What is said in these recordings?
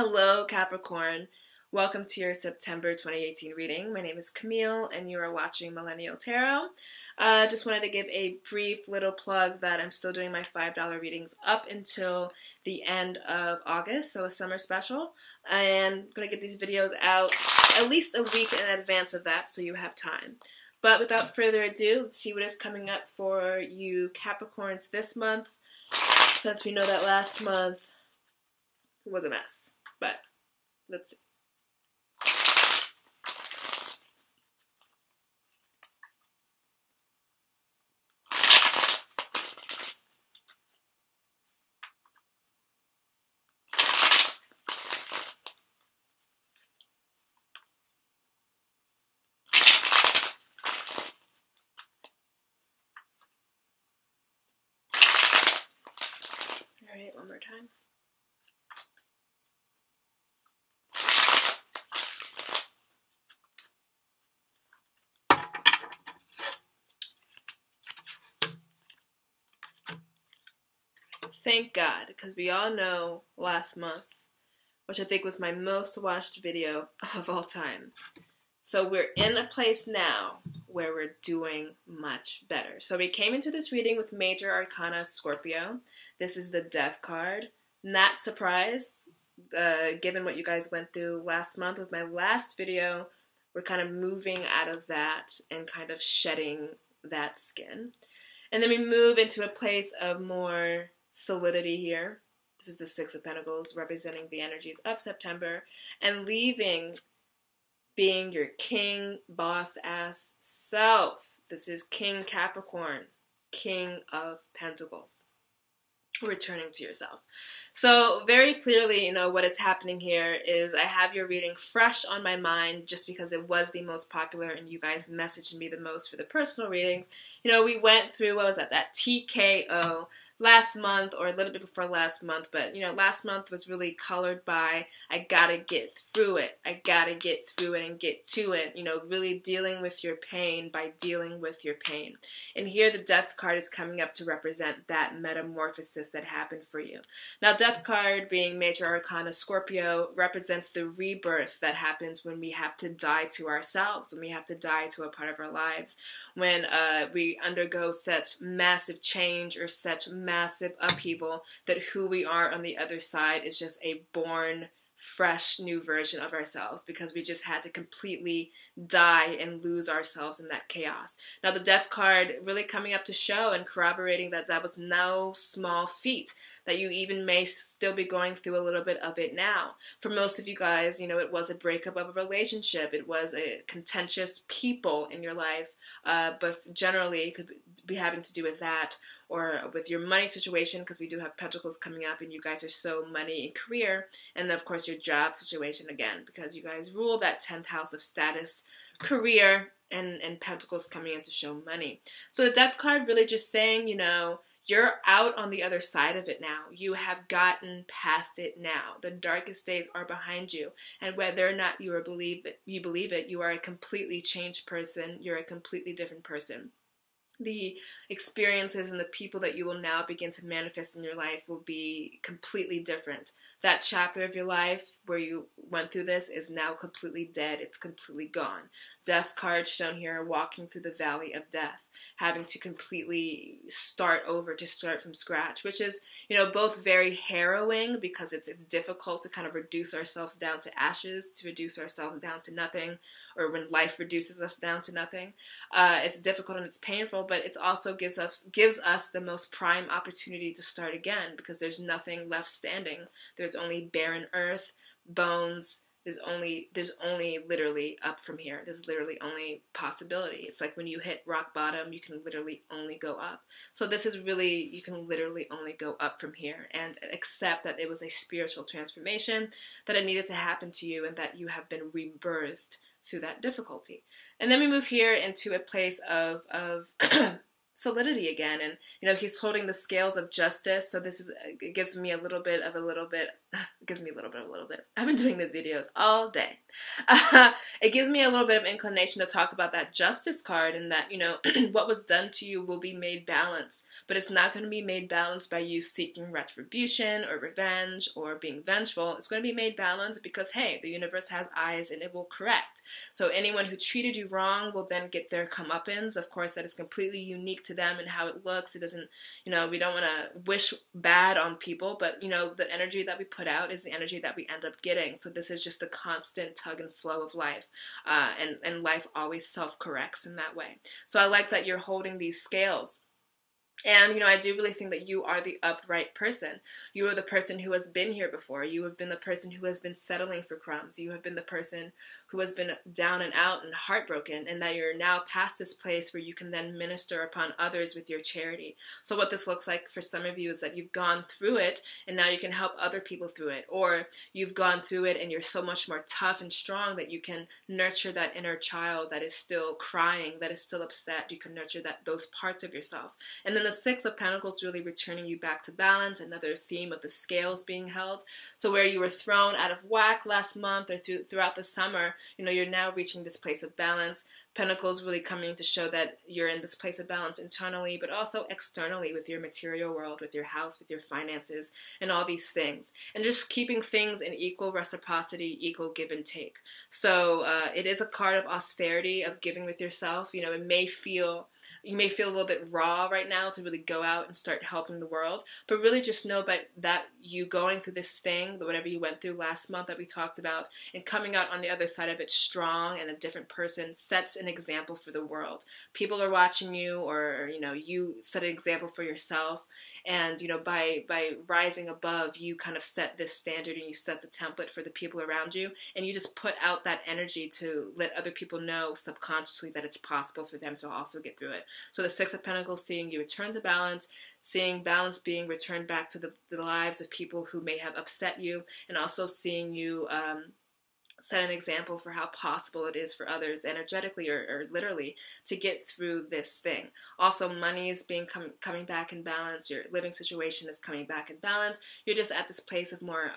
Hello, Capricorn. Welcome to your September 2018 reading. My name is Camille, and you are watching Millennial Tarot. Just wanted to give a brief little plug that I'm still doing my $5 readings up until the end of August, so a summer special. And I'm going to get these videos out at least a week in advance of that, so you have time. But without further ado, let's see what is coming up for you Capricorns this month, since we know that last month was a mess. But let's see. All right, one more time. Thank God, because we all know last month, which I think was my most watched video of all time. So we're in a place now where we're doing much better. So we came into this reading with Major Arcana Scorpio. This is the Death card. Not surprised, given what you guys went through last month with my last video. We're kind of moving out of that and kind of shedding that skin. And then we move into a place of more solidity here. This is the Six of Pentacles, representing the energies of September, and leaving being your king, boss-ass self. This is King Capricorn, King of Pentacles, returning to yourself. So very clearly, what is happening here is I have your reading fresh on my mind just because it was the most popular and you guys messaged me the most for the personal readings. We went through, what was that TKO last month, or a little bit before last month, but last month was really colored by I gotta get through it. I gotta get through it and get to it. Really dealing with your pain by dealing with your pain. And here the Death card is coming up to represent that metamorphosis that happened for you. Now, Death card, being Major Arcana Scorpio, represents the rebirth that happens when we have to die to ourselves, when we have to die to a part of our lives, when we undergo such massive change or such massive upheaval that who we are on the other side is just a born, fresh, new version of ourselves, because we just had to completely die and lose ourselves in that chaos. Now, the Death card really coming up to show and corroborating that that was no small feat, that you even may still be going through a little bit of it now. For most of you guys, it was a breakup of a relationship. It was a contentious people in your life, but generally it could be having to do with that, or with your money situation, because we do have Pentacles coming up and you guys are so money and career, and then of course your job situation again, because you guys rule that 10th house of status, career, and Pentacles coming in to show money. So the Death card really just saying, you're out on the other side of it now. You have gotten past it now. The darkest days are behind you. And whether or not you believe it, you are a completely changed person. You're a completely different person. The experiences and the people that you will now begin to manifest in your life will be completely different. That chapter of your life where you went through this is now completely dead. It's completely gone. Death card shown here, walking through the valley of death, having to completely start over, to start from scratch, which is, both very harrowing because it's difficult to kind of reduce ourselves down to ashes, to reduce ourselves down to nothing, or when life reduces us down to nothing. It's difficult and it's painful, but it also gives us the most prime opportunity to start again, because there's nothing left standing. There's only barren earth, bones. There's only literally up from here. There's literally only possibility. It's like when you hit rock bottom, you can literally only go up. So this is really, you can literally only go up from here, and accept that it was a spiritual transformation, that it needed to happen to you, and that you have been rebirthed through that difficulty. And then we move here into a place of solidity again. And, he's holding the scales of justice. So it gives me a little bit. It gives me a little bit. I've been doing these videos all day. It gives me a little bit of inclination to talk about that justice card, and that, what was done to you will be made balanced, but it's not going to be made balanced by you seeking retribution or revenge or being vengeful. It's going to be made balanced because, hey, the universe has eyes and it will correct. So anyone who treated you wrong will then get their comeuppance. Of course, that is completely unique to them and how it looks. It doesn't, we don't want to wish bad on people, but, the energy that we put out is the energy that we end up getting. So this is just the constant tug and flow of life. And life always self-corrects in that way. So I like that you're holding these scales. And, I do really think that you are the upright person. You are the person who has been here before. You have been the person who has been settling for crumbs. You have been the person who has been down and out and heartbroken, and that you're now past this place where you can then minister upon others with your charity. So what this looks like for some of you is that you've gone through it, and now you can help other people through it. Or you've gone through it and you're so much more tough and strong that you can nurture that inner child that is still crying, that is still upset. You can nurture those parts of yourself. And then the Six of Pentacles really returning you back to balance, another theme of the scales being held. So where you were thrown out of whack last month or throughout the summer, you're now reaching this place of balance. Pentacles really coming to show that you're in this place of balance internally, but also externally with your material world, with your house, with your finances, and all these things. And just keeping things in equal reciprocity, equal give and take. So it is a card of austerity, of giving with yourself. You may feel a little bit raw right now to really go out and start helping the world, but really just know that you going through this thing, whatever you went through last month that we talked about, and coming out on the other side of it strong and a different person sets an example for the world. People are watching you, or, you set an example for yourself. And, by rising above, you kind of set this standard and you set the template for the people around you. And you just put out that energy to let other people know subconsciously that it's possible for them to also get through it. So the Six of Pentacles, seeing you return to balance, seeing balance being returned back to the lives of people who may have upset you, and also seeing you set an example for how possible it is for others energetically or literally to get through this thing. Also, money is coming back in balance. Your living situation is coming back in balance. You're just at this place of more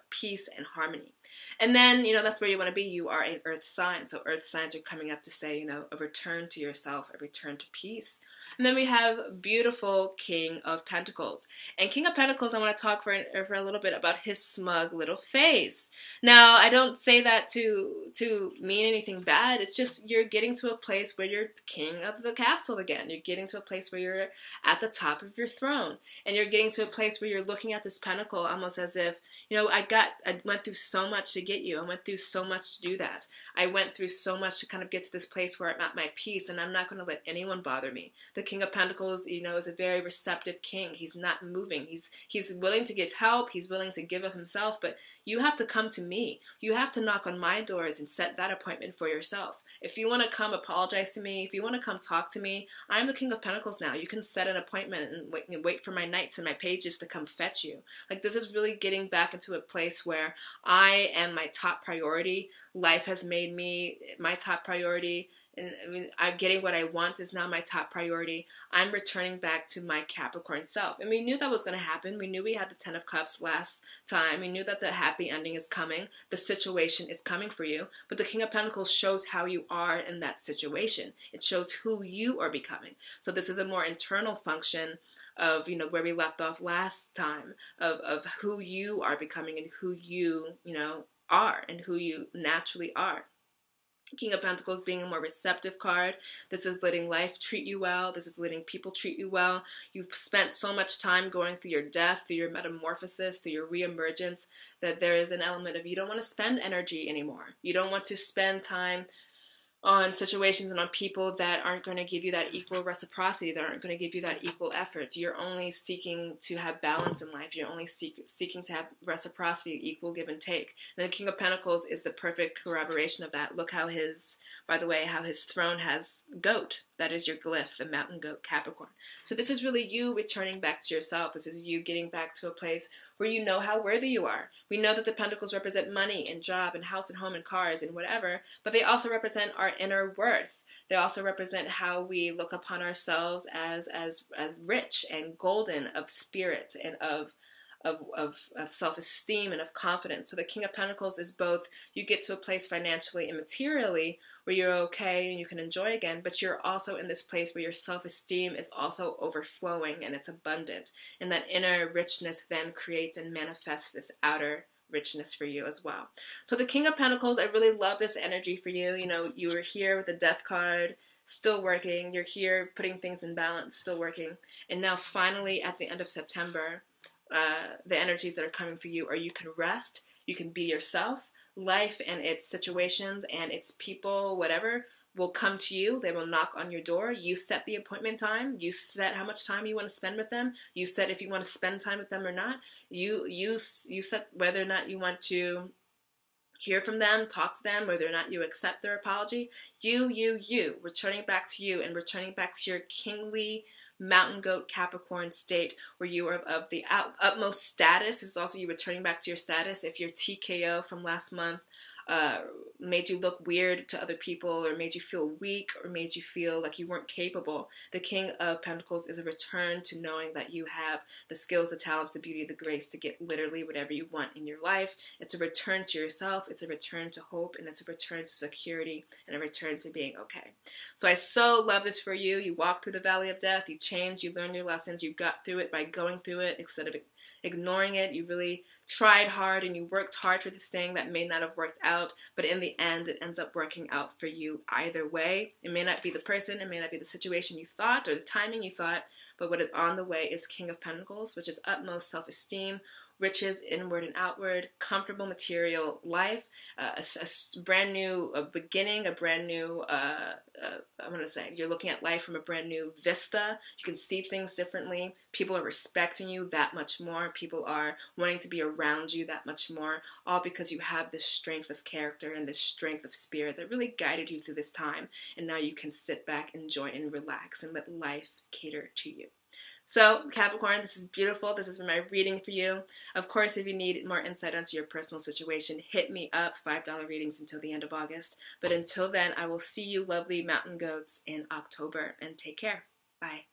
peace and harmony. And then, that's where you want to be. You are an earth sign. So earth signs are coming up to say, a return to yourself, a return to peace. And then we have beautiful King of Pentacles. And King of Pentacles, I want to talk for a little bit about his smug little face. Now, I don't say that to mean anything bad. It's just you're getting to a place where you're king of the castle again. You're getting to a place where you're at the top of your throne. And you're getting to a place where you're looking at this pentacle almost as if, I went through so much to get you. I went through so much to do that. I went through so much to kind of get to this place where I'm at my peace, and I'm not going to let anyone bother me. The King of Pentacles, is a very receptive king. He's not moving. He's willing to give help. He's willing to give of himself, but you have to come to me. You have to knock on my doors and set that appointment for yourself. If you want to come apologize to me, if you want to come talk to me, I'm the King of Pentacles now. You can set an appointment and wait for my knights and my pages to come fetch you. This is really getting back into a place where I am my top priority. Life has made me my top priority. And I'm getting what I want is now my top priority. I'm returning back to my Capricorn self. And we knew that was going to happen. We knew we had the Ten of Cups last time. We knew that the happy ending is coming. The situation is coming for you. But the King of Pentacles shows how you are in that situation. It shows who you are becoming. So this is a more internal function of, where we left off last time, of who you are becoming and who you, are and who you naturally are. King of Pentacles being a more receptive card. This is letting life treat you well. This is letting people treat you well. You've spent so much time going through your death, through your metamorphosis, through your reemergence, that there is an element of you don't want to spend energy anymore. You don't want to spend time on situations and on people that aren't going to give you that equal reciprocity, that aren't going to give you that equal effort. You're only seeking to have balance in life. You're only seeking to have reciprocity, equal give and take. And the King of Pentacles is the perfect corroboration of that. Look how his throne has goat. That is your glyph, the mountain goat, Capricorn. So this is really you returning back to yourself. This is you getting back to a place where you know how worthy you are. We know that the pentacles represent money and job and house and home and cars and whatever, but they also represent our inner worth. They also represent how we look upon ourselves as rich and golden of spirit and of self-esteem and of confidence. So the King of Pentacles is both, you get to a place financially and materially where you're okay and you can enjoy again, but you're also in this place where your self-esteem is also overflowing and it's abundant. And that inner richness then creates and manifests this outer richness for you as well. So the King of Pentacles, I really love this energy for you. You know, you were here with the Death card, still working. You're here putting things in balance, still working. And now finally at the end of September, the energies that are coming for you are you can rest, you can be yourself. Life and its situations and its people, whatever, will come to you. They will knock on your door. You set the appointment time. You set how much time you want to spend with them. You set if you want to spend time with them or not. You set whether or not you want to hear from them, talk to them, whether or not you accept their apology. You, returning back to you and returning back to your kingly Mountain Goat Capricorn state where you are of the utmost status. This is also you returning back to your status. If your TKO from last month made you look weird to other people or made you feel weak or made you feel like you weren't capable, the King of Pentacles is a return to knowing that you have the skills, the talents, the beauty, the grace to get literally whatever you want in your life. It's a return to yourself, it's a return to hope, and it's a return to security and a return to being okay. So I so love this for you. You walked through the valley of death, you changed, you learned your lessons, you got through it by going through it instead of ignoring it. You really tried hard and you worked hard for this thing that may not have worked out, but in the end it ends up working out for you either way. It may not be the person, it may not be the situation you thought or the timing you thought, but what is on the way is King of Pentacles, which is utmost self-esteem, riches inward and outward, comfortable material life, a brand new beginning, a brand new, I'm going to say, you're looking at life from a brand new vista. You can see things differently. People are respecting you that much more. People are wanting to be around you that much more, all because you have this strength of character and this strength of spirit that really guided you through this time. And now you can sit back, enjoy, and relax and let life cater to you. So, Capricorn, this is beautiful. This is my reading for you. Of course, if you need more insight onto your personal situation, hit me up. $5 readings until the end of August. But until then, I will see you lovely mountain goats in October. And take care. Bye.